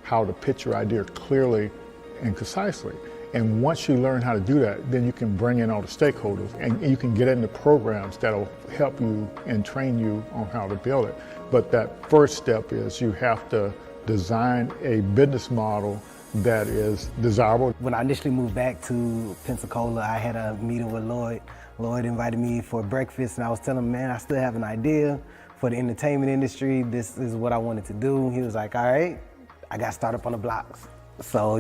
how to pitch your idea clearly and concisely. And once you learn how to do that, then you can bring in all the stakeholders and you can get into programs that'll help you and train you on how to build it. But that first step is you have to design a business model that is desirable. When I initially moved back to Pensacola, I had a meeting with Lloyd. Lloyd invited me for breakfast and I was telling him, man, I still have an idea for the entertainment industry. This is what I wanted to do. He was like, all right, I got Startup on the Blocks. So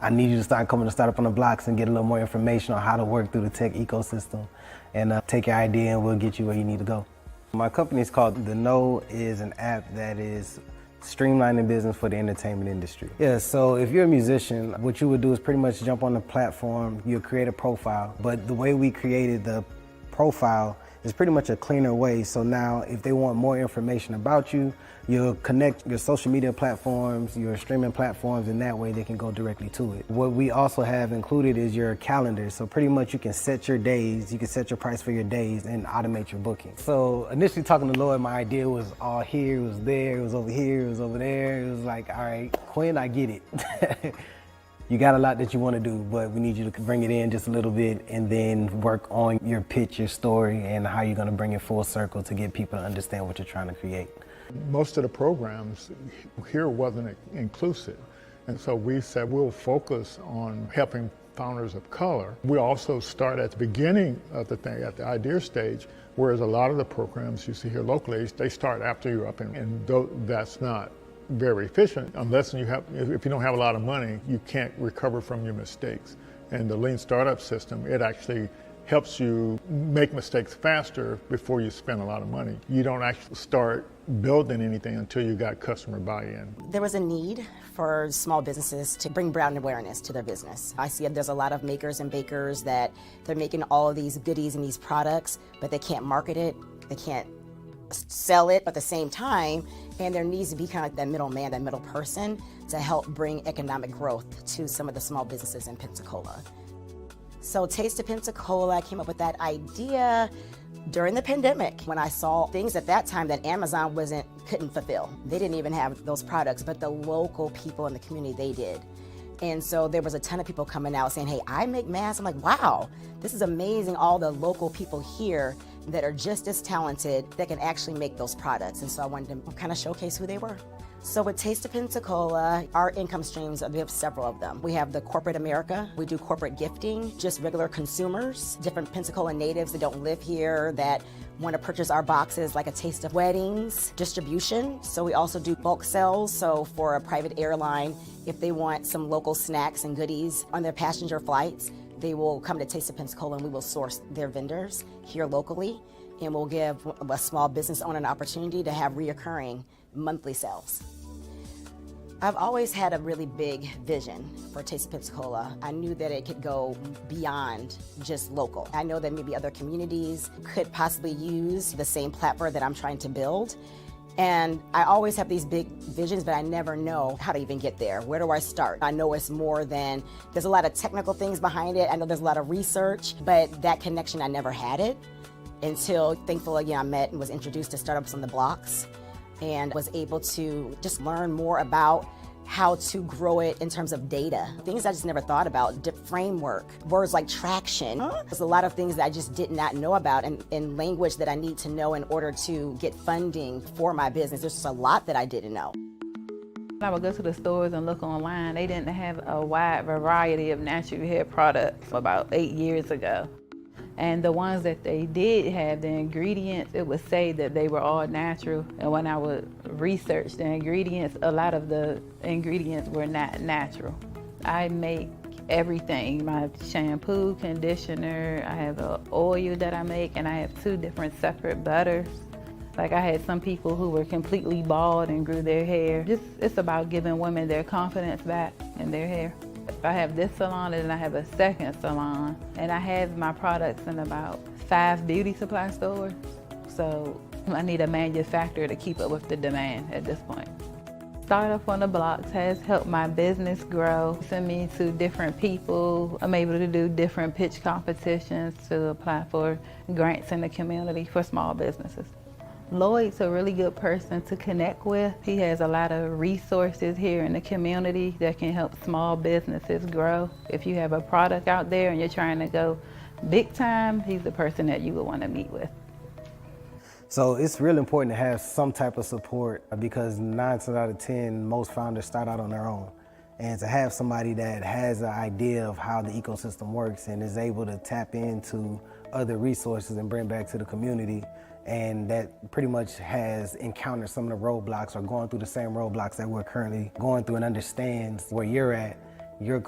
I need you to start coming to Startup on the Blocks and get a little more information on how to work through the tech ecosystem and take your idea and we'll get you where you need to go. My company is called The Know, is an app that is streamlining business for the entertainment industry. Yeah, so if you're a musician, what you would do is pretty much jump on the platform, you'll create a profile, but the way we created the profile is pretty much a cleaner way. So now if they want more information about you, you'll connect your social media platforms, your streaming platforms, and that way they can go directly to it. What we also have included is your calendar. So pretty much you can set your days, you can set your price for your days and automate your booking. So initially talking to Lloyd, my idea was all here, it was there, it was over here, it was over there. It was like, all right, Quinn, I get it. You got a lot that you want to do, but we need you to bring it in just a little bit and then work on your pitch, your story, and how you're going to bring it full circle to get people to understand what you're trying to create. Most of the programs here wasn't inclusive, and so we said we'll focus on helping founders of color. We also start at the beginning of the thing, at the idea stage, whereas a lot of the programs you see here locally, they start after you're up, and that's not very efficient unless if you don't have a lot of money, you can't recover from your mistakes. And the lean startup system, it actually helps you make mistakes faster before you spend a lot of money. You don't actually start building anything until you got customer buy-in. There was a need for small businesses to bring brand awareness to their business. I see there's a lot of makers and bakers that they're making all of these goodies and these products, but they can't market it, they can't sell it at the same time, and there needs to be kind of like that middleman, that middle person to help bring economic growth to some of the small businesses in Pensacola. So Taste of Pensacola, I came up with that idea during the pandemic when I saw things at that time that Amazon couldn't fulfill. They didn't even have those products, but the local people in the community, they did. And so there was a ton of people coming out saying, hey, I make masks. I'm like, wow, this is amazing. All the local people here that are just as talented that can actually make those products. And so I wanted to kind of showcase who they were. So with Taste of Pensacola, our income streams, we have several of them. We have the corporate America, we do corporate gifting, just regular consumers, different Pensacola natives that don't live here that want to purchase our boxes, like a taste of weddings, distribution. So we also do bulk sales. So for a private airline, if they want some local snacks and goodies on their passenger flights, they will come to Taste of Pensacola and we will source their vendors here locally. And we'll give a small business owner an opportunity to have reoccurring monthly sales. I've always had a really big vision for Taste of Pensacola. I knew that it could go beyond just local. I know that maybe other communities could possibly use the same platform that I'm trying to build. And I always have these big visions, but I never know how to even get there. Where do I start? I know it's more than, there's a lot of technical things behind it. I know there's a lot of research, but that connection, I never had it until, thankfully, again, I met and was introduced to Startups on the Blocks and was able to just learn more about how to grow it in terms of data. Things I just never thought about, framework, words like traction. There's a lot of things that I just did not know about and language that I need to know in order to get funding for my business. There's just a lot that I didn't know. I would go to the stores and look online. They didn't have a wide variety of natural hair products about 8 years ago. And the ones that they did have, the ingredients, it would say that they were all natural. And when I would research the ingredients, a lot of the ingredients were not natural. I make everything, my shampoo, conditioner, I have an oil that I make, and I have 2 different separate butters. Like I had some people who were completely bald and grew their hair. It's about giving women their confidence back in their hair. I have this salon and I have a second salon, and I have my products in about 5 beauty supply stores. So I need a manufacturer to keep up with the demand at this point. Startup on the Blocks has helped my business grow. Send me to different people. I'm able to do different pitch competitions to apply for grants in the community for small businesses. Lloyd's a really good person to connect with. He has a lot of resources here in the community that can help small businesses grow. If you have a product out there and you're trying to go big time, he's the person that you would want to meet with. So it's really important to have some type of support because 9 times out of 10, most founders start out on their own. And to have somebody that has an idea of how the ecosystem works and is able to tap into other resources and bring back to the community, and that pretty much has encountered some of the roadblocks or going through the same roadblocks that we're currently going through and understands where you're at, you're